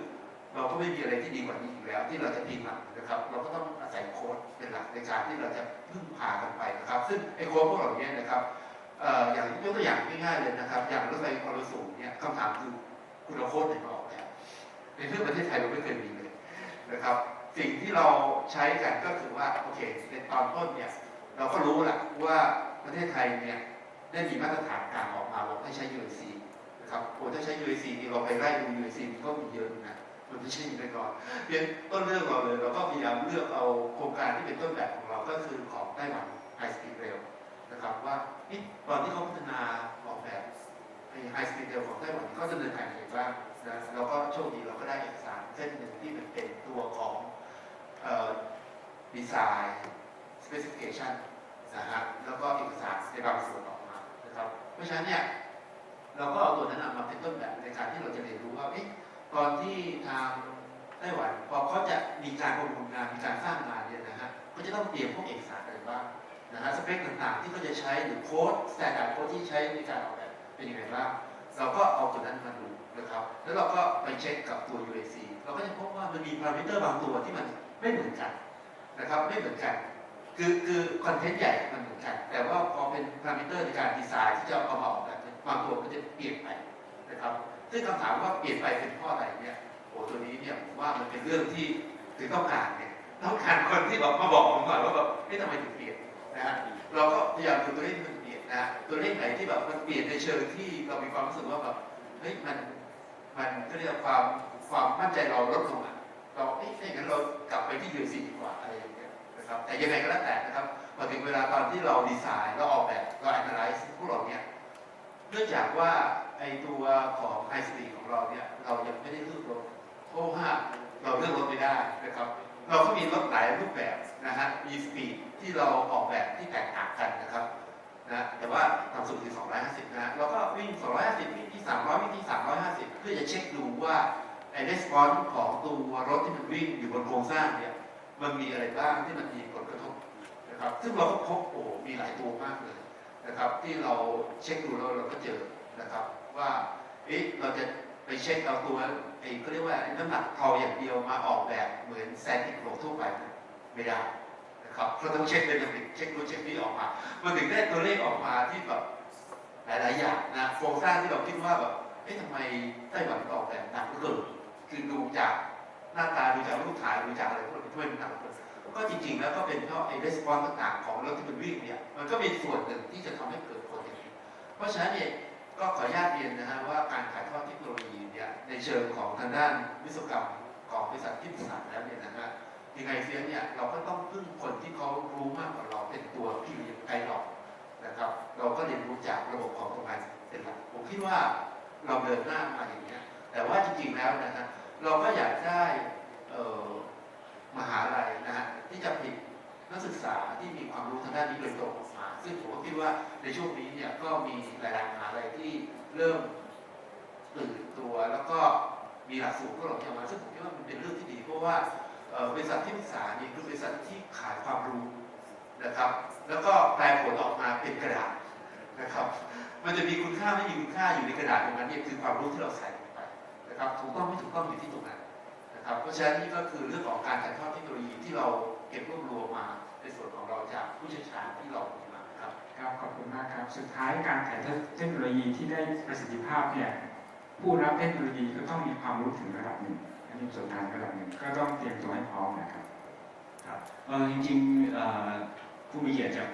เราก็ไม่มีอะไรที่ดีกว่านี้อยู่แล้วที่เราจะพิมพ์นะครับเราก็ต้องอาศัยโค้ดเป็นหลักในการที่เราจะพึ่งพากันไปนะครับซึ่งไอ้โค้ดพวกเหล่านี้นะครับอย่างยกตัวอย่างง่ายๆเลยนะครับอย่างรถไฟความเร็วสูงเนี่ยคำถามคือคุณเอาโค้ดไหนมาออกแบบในเรื่องประเทศไทยเราไม่เคยมีเลยนะครับสิ่งที่เราใช้กันก็คือว่าโอเคในตอนต้นเนี่ยเราก็รู้แหละว่าประเทศไทยเนี่ยได้มีมาตรฐานการออกมาว่าให้ใช้ UAC นะครับโอ้ถ้าใช้ UAC นี่เราไปไล่ดู UAC มันก็มีเยอะนะมันไม่ใช่ไปก่อนเพียงต้นเรื่องเราเลยเราก็พยายามเลือกเอาโครงการที่เป็นต้นแบบของเราก็คือของไต้หวัน High Speed Rail นะครับว่าตอนที่เขาพัฒนาออกแบบHigh Speed Rail ของไต้หวันเขาดำเนินการอย่างไรบ้างนะเราก็โชคดีเราก็ได้เอกสารเส้นหนึ่งที่เป็นตัวของดีไซน์ specification นะฮะแล้วก็เอกสารในบางส่วนออกมานะครับเพราะฉะนั้นเนี่ยเราก็เอาตัวนั้นมาเป็นต้นแบบในการที่เราจะเรียนรู้ว่าตอนที่ทางไต้หวันพอเขาจะมีการประมูลงานมีการสร้างงานเนี่ยนะฮะก็จะต้องเตรียมพวกเอกสารอะไรบ้างนะฮะสเปคต่างๆที่เขาจะใช้หรือโค้ดสแตนดาร์ดโค้ดที่ใช้ในการออกแบบเป็นยังไงบ้างเราก็เอาตัวนั้นมาดูนะครับแล้วเราก็ไปเช็คกับตัว UAC เราก็จะพบว่ามันมีพารามิเตอร์บางตัวที่มันไม่เหมือนกันนะครับไม่เหมือนกันคือคอนเทนต์ใหญ่มันเหมือนกันแต่ว่าพอเป็นพารามิเตอร์ในการดีไซน์ที่จะเอามาออกแบบบางตัวก็จะเปลี่ยนไปนะครับซึ่งคำถามว่าเปลี่ยนไปเป็นเพราะอะไรเนี่ยโอ้ตัวนี้เนี่ยผมว่ามันเป็นเรื่องที่ถึงต้องการเนี่ยต้องการคนที่แบบมาบอกผมก่อนว่าแบบทำไมถึงเปลี่ยนนะฮะเราก็พยายามดูตัวเลขที่มันเปลี่ยนนะตัวเลขไหนที่แบบมันเปลี่ยนในเชิงที่เรามีความรู้สึกว่าแบบมันก็เรียกความมั่นใจเราลดลงอ่ะเราถ้าอย่างนั้นเรากลับไปที่ UAC ดีกว่าอะไรอย่างเงี้ยนะครับแต่ยังไงก็แล้วแต่นะครับพอถึงเวลาตอนที่เราดีไซน์เราออกแบบเรา analyze พวกเราเนี่ยเนื่องจากว่าไอตัวของ High Speed ของเราเนี่ยเรายังไม่ได้เลือกรถ เพราะว่าเราเลือกรถไม่ได้นะครับเราก็มีรถหลายรูปแบบนะฮะมีสปีดที่เราออกแบบที่แตกต่างกันนะครับนะแต่ว่าต่ำสุดคือ250นะเราก็วิ่ง250วิ่งที่300วิ่งที่350เพื่อจะเช็คดูว่าไอ้ response ของตัวรถที่มันวิ่งอยู่บนโครงสร้างเนี่ยมันมีอะไรบ้างที่มันมีผลกระทบนะครับซึ่งเราก็พบโอ้มีหลายตัวมากเลยนะครับที่เราเช็คดูแล้วเราก็เจอนะครับว่าเราจะไปเช็คเอาตัวเขาเรียกว่าน้ำหนักเทาอย่างเดียวมาออกแบบเหมือนแซนติโกทั่วไปไม่ได้นะครับเราต้องเช็คเป็นอย่างเช็ครู้เช็คนี้ออกมามันถึงได้ตัวเลขออกมาที่แบบหลายๆอย่างนะโครงสร้างที่เราคิดว่าแบบทำไมไต้หวันออกแบบหนักเหลือเกินคือดูจากหน้าตาดูจากรูปถ่ายดูจากอะไรพวกนี้ช่วยหนักเหลือเกินก็จริงๆแล้วก็เป็นเพราะไอ้ response ต่างๆของรถที่มันวิ่งเนี่ยมันก็เป็นส่วนหนึ่งที่จะทำให้เกิดผลอย่างนี้เพราะฉะนั้นเนี่ยก็ขออนุญาตเรียนนะฮะว่าการถ่ายทอดเทคโนโลยีเนี่ยในเชิงของทางด้านวิศวกรรมของบริษัทที่ปรึกษาแล้วเนี่ยนะฮะยังไงเสียเนี่ยเราก็ต้องพึ่งคนที่เขารู้มากกว่าเราเป็นตัวพี่เลี้ยงไกด์เรานะครับเราก็เรียนรู้จากระบบของตรงนั้นเป็นหลักผมคิดว่าเราเดินหน้ามาอย่างนี้แต่ว่าจริงๆแล้วนะฮะเราก็อยากได้มหาลัยนะฮะที่จะผลิตนักศึกษาที่มีความรู้ทางด้านนี้โดยตรงออกมาซึ่งผมก็คิดว่าในช่วงนี้เนี่ยก็มีหลายๆมหาลัยที่เริ่มตื่นตัวแล้วก็มีหลักสูตรพวกเราออกมาซึ่งผมคิดว่ามันเป็นเรื่องที่ดีเพราะว่าบริษัทที่ปรึกษานี่คือบริษัทที่ขายความรู้นะครับแล้วก็แปลผลออกมาเป็นกระดาษนะครับมันจะมีคุณค่าไม่มีคุณค่าอยู่ในกระดาษตรงนั้นนี่คือความรู้ที่เราใส่ลงไปนะครับถูกต้องไม่ถูกต้องอยู่ที่ตรงนั้นนะครับเพราะฉะนั้นนี่ก็คือเรื่องของการถ่ายทอดเทคโนโลยีที่เราเก็บรวบรวมมาในส่วนของเราจากผู้เชี่ยวชาญที่เรามีมาครับครับขอบคุณมากครับสุดท้ายการถ่ายทอดเทคโนโลยีที่ได้ประสิทธิภาพเนี่ยผู้รับเทคโนโลยีก็ต้องมีความรู้ถึงระดับหนึ่งและมีประสบการณ์ระดับหนึ่งก็ต้องเตรียมตัวให้พร้อมนะครับครับจริงๆผู้มีเกียรติจาก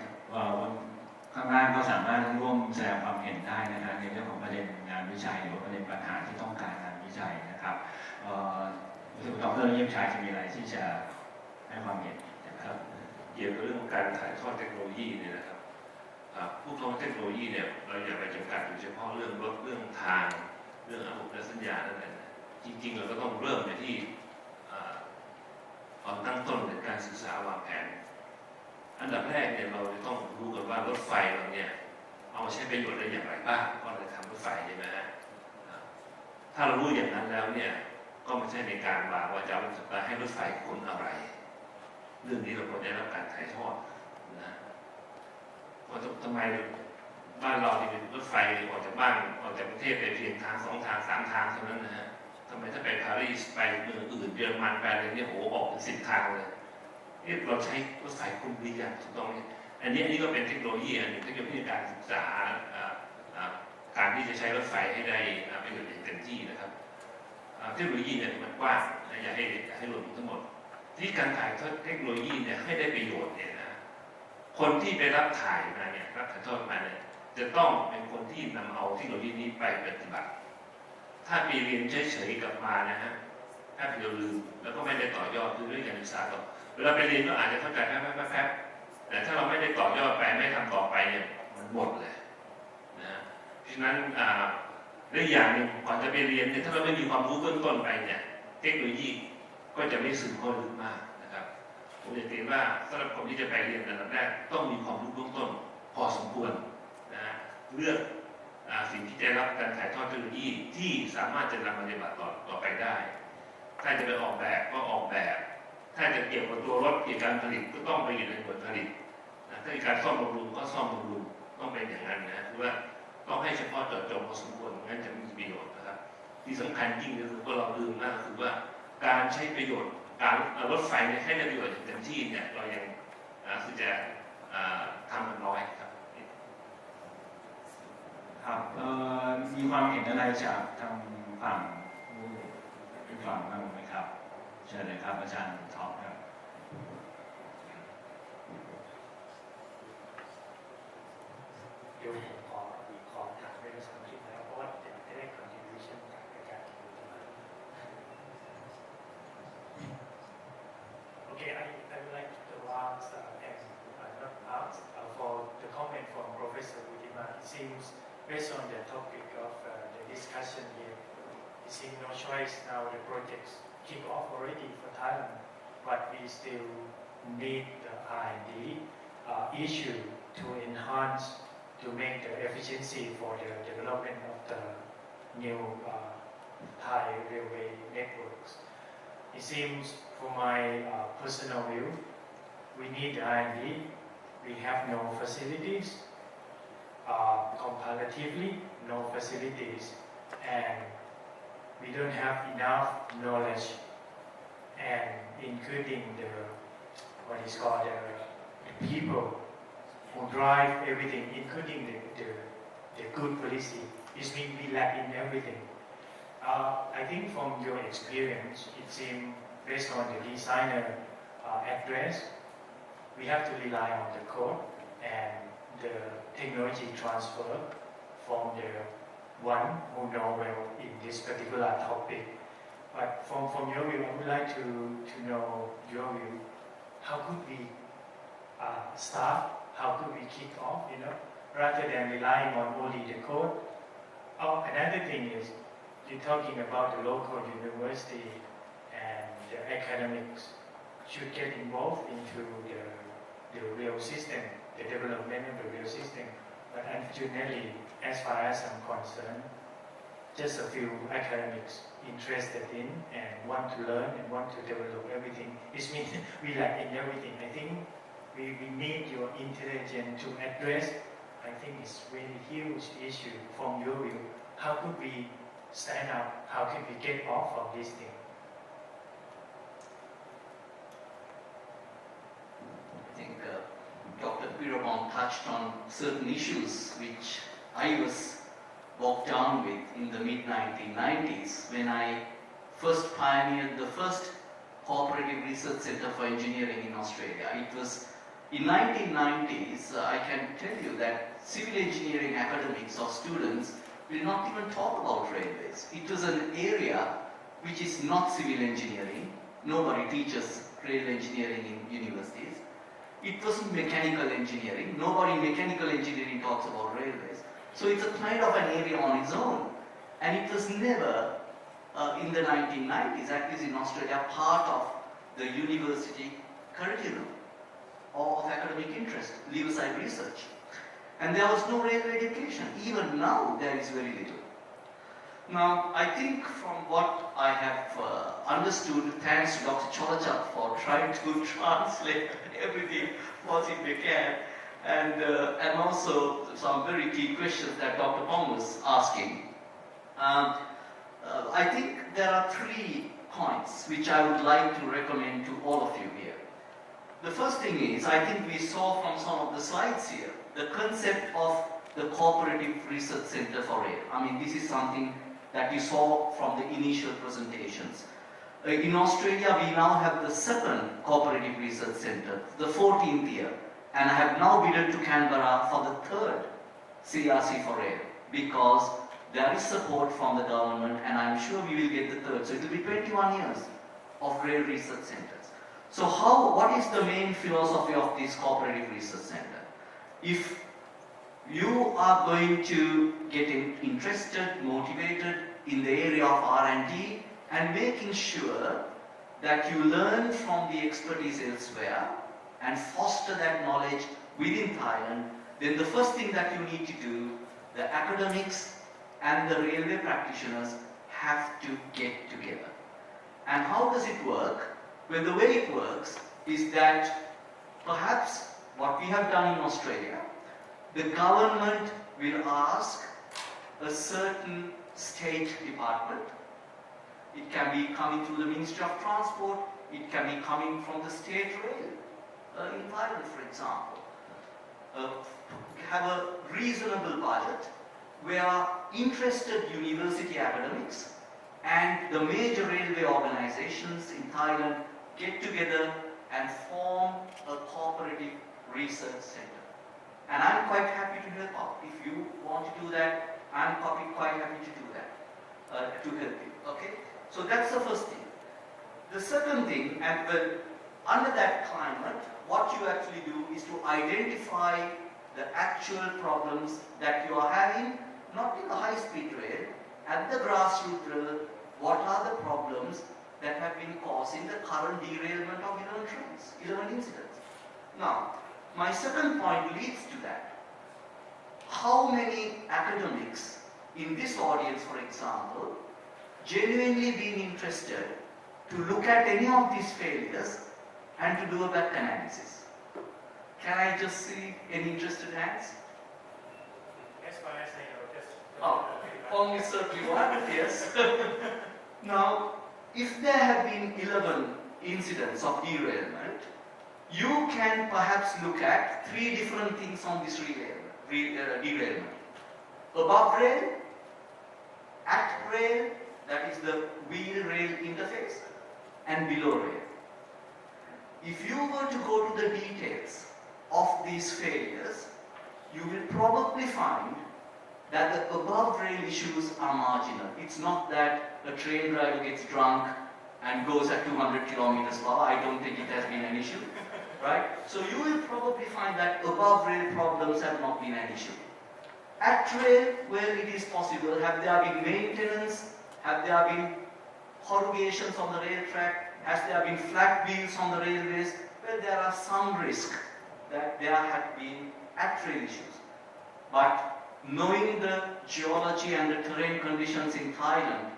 ข้างล่างก็สามารถร่วมแสดงความเห็นได้นะครับในเรื่องของประเด็นงานวิจัยหรือประเด็นปัญหาที่ต้องการงานวิจัยนะครับดร.เยี่ยมชายจะมีอะไรที่จะให้ความเห็นนะครับเกี่ยวกับเรื่องการถ่ายทอดเทคโนโลยีเนี่ยนะครับผู้ทำเทคโนโลยีเนี่ยเราอย่าไปจำกัดอยู่เฉพาะเรื่องรถเรื่องทางเรื่องระบบและสัญญานั่นแหละจริงๆเราก็ต้องเริ่มไปที่ตอนตั้งต้นในการศึกษาวางแผนอันดับแรกเนี่ยเราจะต้องรู้กันว่ารถไฟเราเนี่ยเอามาใช้ประโยชน์ได้อย่างไรบ้างก่อนจะทำรถไฟใช่ไหมฮะถ้าเรารู้อย่างนั้นแล้วเนี่ยก็ไม่ใช่ในการวางว่าจะให้รถไฟขนอะไรเรื่องนี้เราควรได้รับการถ่ายทอดนะว่าทำไมบ้านเราที่เป็นรถไฟออกจากบ้านออกจากประเทศไปเพียงทาง2 ทาง 3 ทางเท่านั้นนะฮะทำไมถ้าไปปารีสไปเมืองอื่นเยอรมันไปอะไรเนี่ยโหออกถึง10 ทางเลยเราใช้รถไฟคุมดีอย่างถูกต้องเนี่ยอันนี้ก็เป็นเทคโนโลยีอันหนึ่งที่จะพิจารณาการศึกษาการที่จะใช้รถไฟให้ได้ประโยชน์อย่างเต็มที่นะครับเทคโนโลยีเนี่ยมันกว้างนะอย่าให้รวมทั้งหมดที่การถ่ายทอดเทคโนโลยีเนี่ยให้ได้ประโยชน์เนี่ยนะคนที่ไปรับถ่ายมาเนี่ยรับถ่ายทอดมาเนี่ยจะต้องเป็นคนที่นำเอาเทคโนโลยีนี้ไปปฏิบัติถ้าไปเรียนเฉยๆกลับมานะฮะถ้าไปลืมแล้วก็ไม่ได้ต่อยอดคือเรื่องการศึกษาต่อเวลาไปเรียนก็อาจจะเข้าใจแป๊บๆแต่ถ้าเราไม่ได้ต่อยอดไปไม่ทำต่อไปเนี่ยมันหมดเลยนะเพราะฉะนั้นเรื่องอย่างหนึ่งก่อนจะไปเรียนเนี่ยถ้าเราไม่มีความรู้เบื้องต้นไปเนี่ยเทคโนโลยีก็จะไม่ซึมเข้าลึกมากนะครับผมจะเรียนว่าสำหรับคนที่จะไปเรียนอันดับแรกต้องมีความรู้เบื้องต้นพอสมควรนะเลือกสิ่งที่จะรับการถ่ายทอดเทคโนโลยีที่สามารถจะนำมาปฏิบัติต่อไปได้ถ้าจะไปออกแบบก็ออกแบบถ้าจะเกี่ยวกับตัวรถเกี่ยวกับการผลิตก็ต้องไปอยู่ในหน่วยผลิตถ้ามีการซ่อมบำรุงก็ซ่อมบำรุงต้องเป็นอย่างนั้นนะคือว่าต้องให้เฉพาะเจาะจงพอสมควรงั้นจะมีประโยชน์นะครับที่สำคัญยิ่งก็คือว่าเราลืมมากคือว่าการใช้ประโยชน์การรถไฟให้ได้ประโยชน์อย่างเต็มที่เนี่ยเรายังคือจะทำมันน้อยครับครับมีความเห็นอะไรจากทางฝั่งอีกฝั่งบ้างไหมครับเชิญเลยครับอาจารย์ท็อปครับเดี๋ยวผมขอถามเป็นภาษาอังกฤษนะครับเพราะว่าจะได้ contribution จากอาจารย์ที่มา Okay, I would like to ask for the comment from Professor Budiman. It seems based on the topic of the discussion here, it seems no choice now. The projects kick off already for Thailand, but we still need the R&D issue to enhance, to make the efficiency for the development of the new Thai railway networks. It seems, for my personal view, we need R&D. We have no facilities, comparatively no facilities, and we don't have enough knowledge, and including the what is called the people who drive everything, including the good policy. It means we lack in everything. I think from your experience, it seems based on the designer address, we have to rely on the code and the technology transfer from the one who know well in this particular topic. But from your view, I would like to know your view. How could we start? How could we kick off, rather than relying on only the code? Oh, another thing is, you're talking about the local university and the academics should get involved into the rail system, the development of the rail system. But unfortunately, as far as I'm concerned, just a few academics interested in and want to learn and want to develop everything. It means we lack in everything. I think we need your intelligence to address. I think it's really huge issue from your view. How could we stand up? How could we get off of this thing? I think Dr. Pirabong touched on certain issues which I was bogged down with in the mid-1990s when I first pioneered the first cooperative research center for engineering in Australia. It was in 1990s, I can tell you that civil engineering academics or students will not even talk about railways. It was an area which is not civil engineering. Nobody teaches rail engineering in universities. It wasn't mechanical engineering. Nobody in mechanical engineering talks about railways. So it's a kind of an area on its own. And it was never, in the 1990s, at least in Australia, part of the university curriculum or of academic interest, leave-aside research. And there was no railway education. Even now, there is very little. Now, I think from what I have understood, thanks to Dr. Cholachap for trying to translate everything what he can, and also some very key questions that Dr. Pong was asking. I think there are 3 points which I would like to recommend to all of you here. The first thing is, I think we saw from some of the slides here, the concept of the Cooperative Research Center for Rail. I mean, this is something that you saw from the initial presentations. In Australia, we now have the 2nd Cooperative Research Center, the 14th year, and I have now bidden to Canberra for the 3rd CRC for Rail, because there is support from the government, and I'm sure we will get the 3rd. So it will be 21 years of rail research centers. So what is the main philosophy of this Cooperative Research Center? If you are going to get interested, motivated in the area of R&D and making sure that you learn from the expertise elsewhere and foster that knowledge within Thailand, then the first thing that you need to do, the academics and the railway practitioners have to get together. And how does it work? Well, the way it works is that perhaps what we have done in Australia, the government will ask a certain state department. It can be coming through the Ministry of Transport, it can be coming from the state rail, in Thailand, for example. Have a reasonable budget where interested university academics and the major railway organizations in Thailand get together and form a cooperative research center. And I'm quite happy to help out. If you want to do that, I'm quite happy to do that, to help you. Okay? So that's the first thing. The second thing, and under that climate, what you actually do is to identify the actual problems that you are having, not in the high-speed rail, at the grassroots level, what are the problems that have been causing the current derailment of 11 trains, 11 incidents. Now, my second point leads to that. How many academics in this audience, for example, genuinely been interested to look at any of these failures and to do a back analysis? Can I just see any interested hands? As far as I know, just Only certainly one, yes. Now, if there have been 11 incidents of derailment, you can perhaps look at 3 different things on this derailment. Above rail, at rail, that is the wheel-rail interface, and below rail. If you were to go to the details of these failures, you will probably find that the above rail issues are marginal. It's not that a train driver gets drunk and goes at 200 kilometers per hour. I don't think it has been an issue, right? So you will probably find that above rail problems have not been an issue. At rail, where it is possible, have there been maintenance? Have there been corrugations on the rail track? Has there been flat wheels on the railways? Well, there are some risk that there had been at rail issues. But knowing the geology and the terrain conditions in Thailand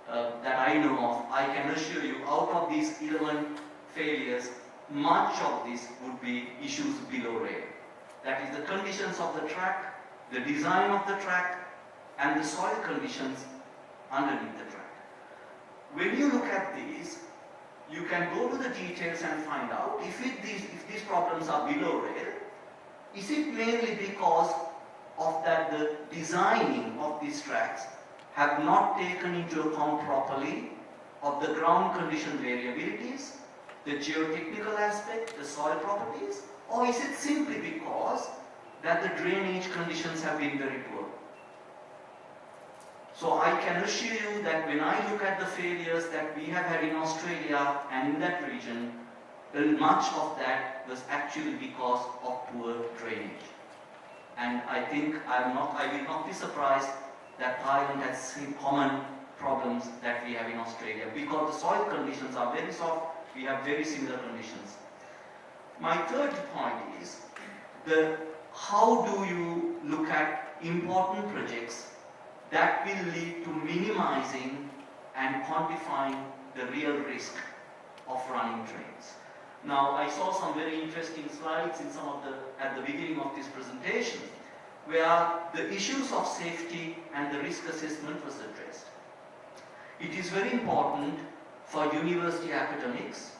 that I know of, I can assure you, out of these 11 failures, much of this would be issues below rail. That is the conditions of the track, the design of the track, and the soil conditions underneath the track. When you look at these, you can go to the details and find out if these problems are below rail, is it mainly because of that the designing of these tracks have not taken into account properly of the ground condition variabilities, the geotechnical aspect, the soil properties, or is it simply because that the drainage conditions have been very poor? So I can assure you that when I look at the failures that we have had in Australia and in that region, much of that was actually because of poor drainage. And I think I will not be surprised that Thailand has seen common problems that we have in Australia, because the soil conditions are very soft, we have very similar conditions. My third point is how do you look at important projects that will lead to minimizing and quantifying the real risk of running trains. Now, I saw some very interesting slides in at the beginning of this presentation, where the issues of safety and the risk assessment was addressed. It is very important for university academics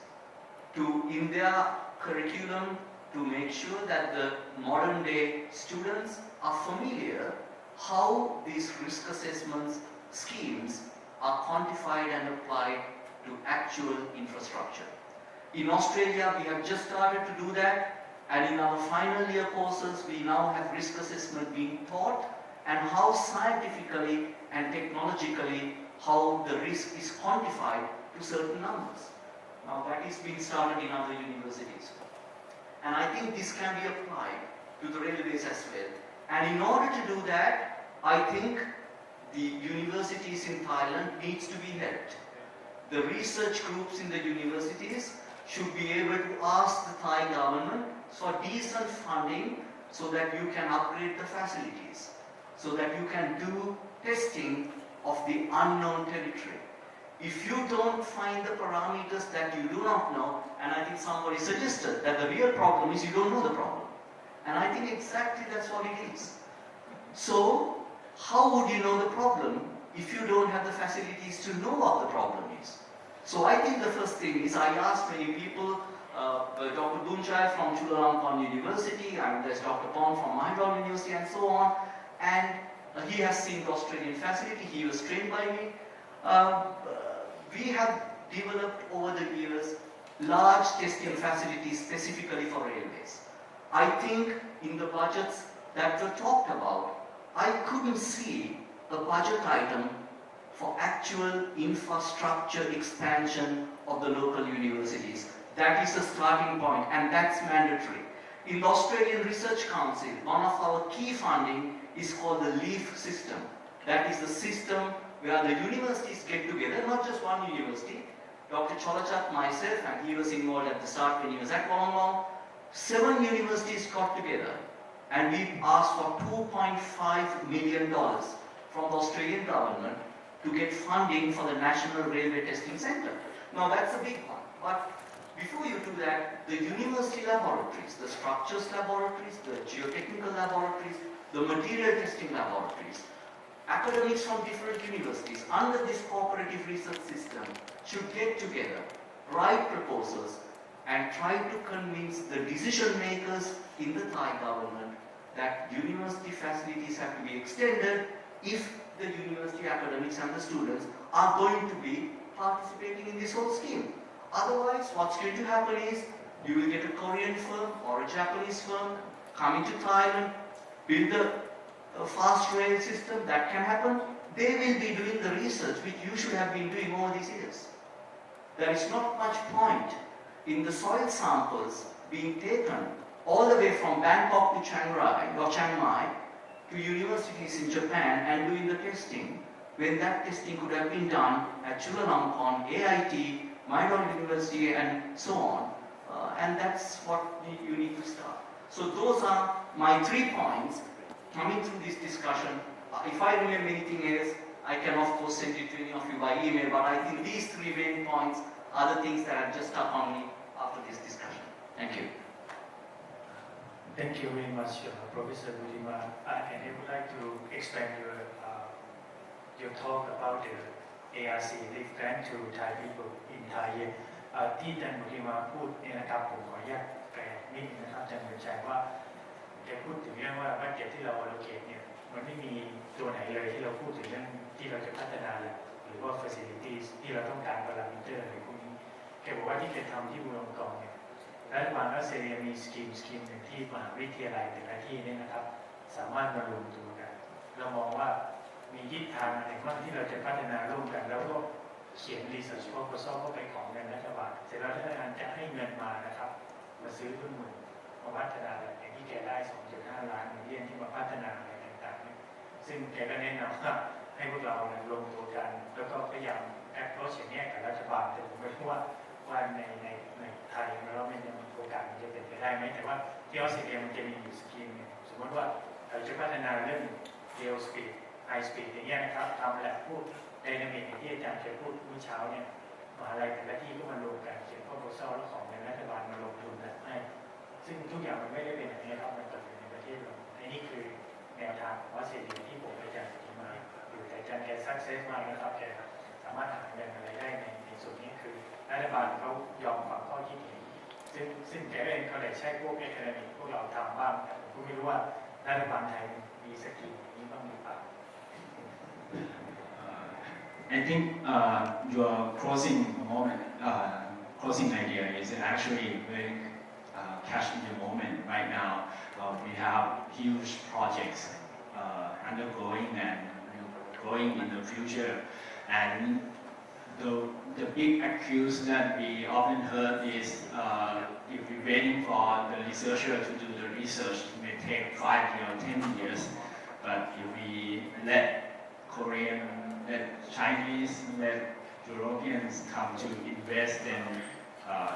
to, in their curriculum, to make sure that the modern day students are familiar how these risk assessments schemes are quantified and applied to actual infrastructure. In Australia, we have just started to do that, and in our final year courses, we now have risk assessment being taught, and how scientifically and technologically how the risk is quantified to certain numbers. Now that is being started in other universities. And I think this can be applied to the railways as well. And in order to do that, I think the universities in Thailand needs to be helped. The research groups in the universities should be able to ask the Thai government for decent funding so that you can upgrade the facilities, so that you can do testing of the unknown territory. If you don't find the parameters that you do not know, and I think somebody suggested that the real problem is you don't know the problem. And I think exactly that's what it is. So, how would you know the problem if you don't have the facilities to know what the problem is? So I think the first thing is I asked many people, Dr. Bunchai from Chulalongkorn University, and there's Dr. Pong from Mahidol University and so on, and he has seen the Australian facility, he was trained by me. We have developed over the years large testing facilities specifically for railways. I think in the budgets that were talked about, I couldn't see a budget item for actual infrastructure expansion of the local universities. That is the starting point, and that's mandatory. In the Australian Research Council, one of our key funding is called the LEAF system. That is the system where the universities get together, not just one university. Dr. Cholachat, myself, and he was involved at the start when he was at Wollongong. 7 universities got together and we asked for $2.5 million from the Australian government to get funding for the National Railway Testing Centre. Now that's a big one. But before you do that, the university laboratories, the structures laboratories, the geotechnical laboratories, the material testing laboratories, academics from different universities under this cooperative research system should get together, write proposals, and try to convince the decision makers in the Thai government that university facilities have to be extended if the university academics and the students are going to be participating in this whole scheme. Otherwise, what's going to happen is you will get a Korean firm or a Japanese firm coming to Thailand, build a fast rail system. That can happen. They will be doing the research which you should have been doing all these years. There is not much point in the soil samples being taken all the way from Bangkok to Chiang Mai to universities in Japan and doing the testing, when that testing could have been done at Chulalongkorn, AIT, Mindon University, and so on. And that's what you need to start. So those are my 3 points coming through this discussion. If I remember anything else, I can of course send it to any of you by email, but I think these 3 main points are the things that have just stuck on me after this discussion. Thank you. Thank you very much, Professor Budiman. And I would like to expand your talk about the ARC Relief Grant to Thai people in Thai. ที่ท่านบุติมาพูดเนี่ยนะครับผมขออนุญาตแปลนิดนึงนะครับอาจารย์บุญชัยว่าแกพูดถึงเรื่องว่าบัดเจ็ตที่เรา allocate เนี่ยมันไม่มีตัวไหนเลยที่เราพูดถึงเรื่องที่เราจะพัฒนาหรือว่า facilities ที่เราต้องการพารามิเตอร์อะไรพวกนี้แกบอกว่าที่แกทำที่บูรองกองเนี่ยรัฐบาลออสเตรเลียมีสกีมหนึ่งที่มหาวิทยาลัยแต่ละที่เนี่ยนะครับสามารถมารวมตัวกันเรามองว่ามีทิศทางอะไรบ้างที่เราจะพัฒนาร่วมกันแล้วก็เขียน research proposal เข้าไปของเงินรัฐบาลเสร็จแล้วรัฐบาลจะให้เงินมานะครับมาซื้อเครื่องมือมาพัฒนาอย่างที่แกได้ 2.5 ล้านเหรียญที่มาพัฒนาอะไรต่างๆซึ่งแกก็แนะนำว่าให้พวกเรารวมตัวกันแล้วก็พยายาม approach อย่างนี้กับรัฐบาลแต่ผมไม่รู้ว่าในไทยเราไม่ยังโอกาสมันจะเป็นไปได้ไหมแต่ว่าที่ออสเตรเลียมันจะมีอยู่สกีมเนี่ยสมมติว่าเราจะพัฒนาเรื่อง Rail Speed High Speed อย่างเงี้ยนะครับทำแลบพูดไดนามิกที่อาจารย์เคยพูดเมื่อเช้าเนี่ยมหาลัยแต่ละที่ก็มารวมกันเขียน proposal แล้วของในรัฐบาลมาลงทุนแบบให้ซึ่งทุกอย่างมันไม่ได้เป็นอย่างนี้ครับมันเกิดขึ้นในประเทศเราอันนี้คือแนวทางของออสเตรเลียที่ผมอาจารย์ที่มาอยู่แต่อาจารย์แก success มากนะครับแกสามารถหาเงินอะไรได้ในส่วนนี้คือรัฐบาลเขายอมฟังข้อคิดเห็นซึ่งแกเองเขาได้ใช้พวกเอคโนมิกพวกเราทำบ้างแต่ผมก็ไม่รู้ว่ารัฐบาลไทยมีสกิลอย่างนี้บ้างหรือเปล่า I think your closing idea is actually very catching the moment right now. We have huge projects undergoing and going in the future, and the big accuse that we often heard is if we're waiting for the researcher to do the research, it may take 5 or 10 years. But if we let Korean, let Chinese, let Europeans come to invest, then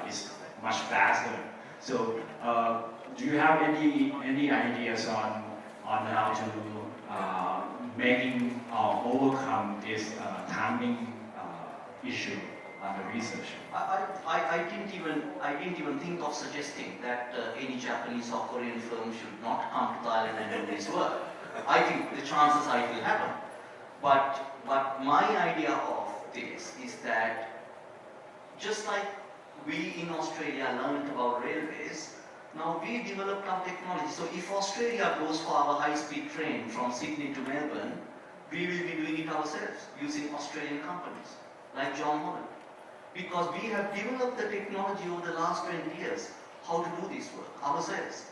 it's much faster. So, do you have any ideas on how to making or overcome this timing issue on the research? I didn't even think of suggesting that any Japanese or Korean firm should not come to Thailand and do this work. I think the chances are it will happen. But my idea of this is that just like we in Australia learned about railways, now we developed our technology. So if Australia goes for our high-speed train from Sydney to Melbourne, we will be doing it ourselves using Australian companies like John Holland. Because we have developed the technology over the last 20 years, how to do this work ourselves.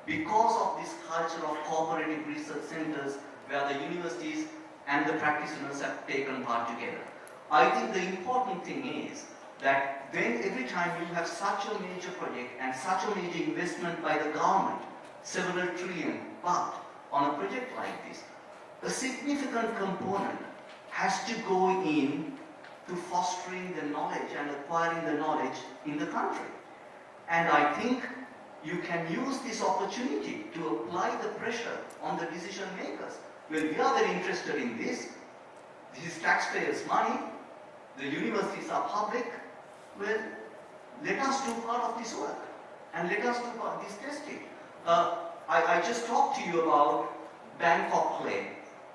Because of this culture of cooperative research centers where the universities and the practitioners have taken part together. I think the important thing is that when every time you have such a major project and such a major investment by the government, several trillion baht on a project like this, a significant component has to go in to fostering the knowledge and acquiring the knowledge in the country. And I think you can use this opportunity to apply the pressure on the decision makers. Well, we are very interested in this. This is taxpayers' money. The universities are public. Well, let us do part of this work and let us do part of this testing. I just talked to you about Bangkok clay.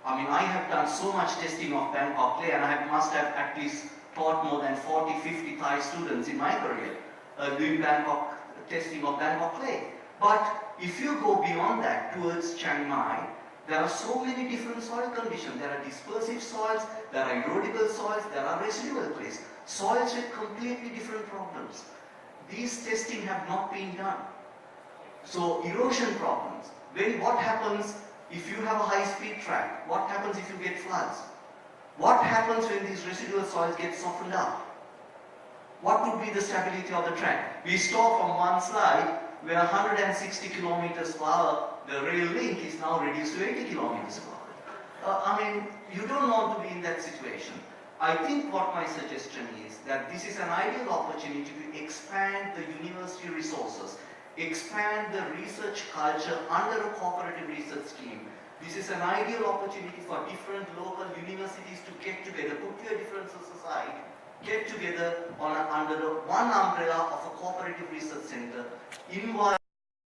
I mean, I have done so much testing of Bangkok clay, and I must have at least taught more than 40, 50 Thai students in my career doing testing of Bangkok clay. But if you go beyond that towards Chiang Mai, there are so many different soil conditions. There are dispersive soils, there are erodible soils, there are residual clays. Soils with completely different problems. These testing have not been done. So erosion problems. What happens if you have a high-speed track? What happens if you get floods? What happens when these residual soils get softened up? What would be the stability of the track? We saw from one slide where 160 kilometers per hour, the rail link is now reduced to 80 kilometers per hour. I mean, you don't want to be in that situation. I think what my suggestion is that this is an ideal opportunity to expand the university resources, expand the research culture under a cooperative research scheme. This is an ideal opportunity for different local universities to get together, put their differences aside, get together under one umbrella of a cooperative research center, invite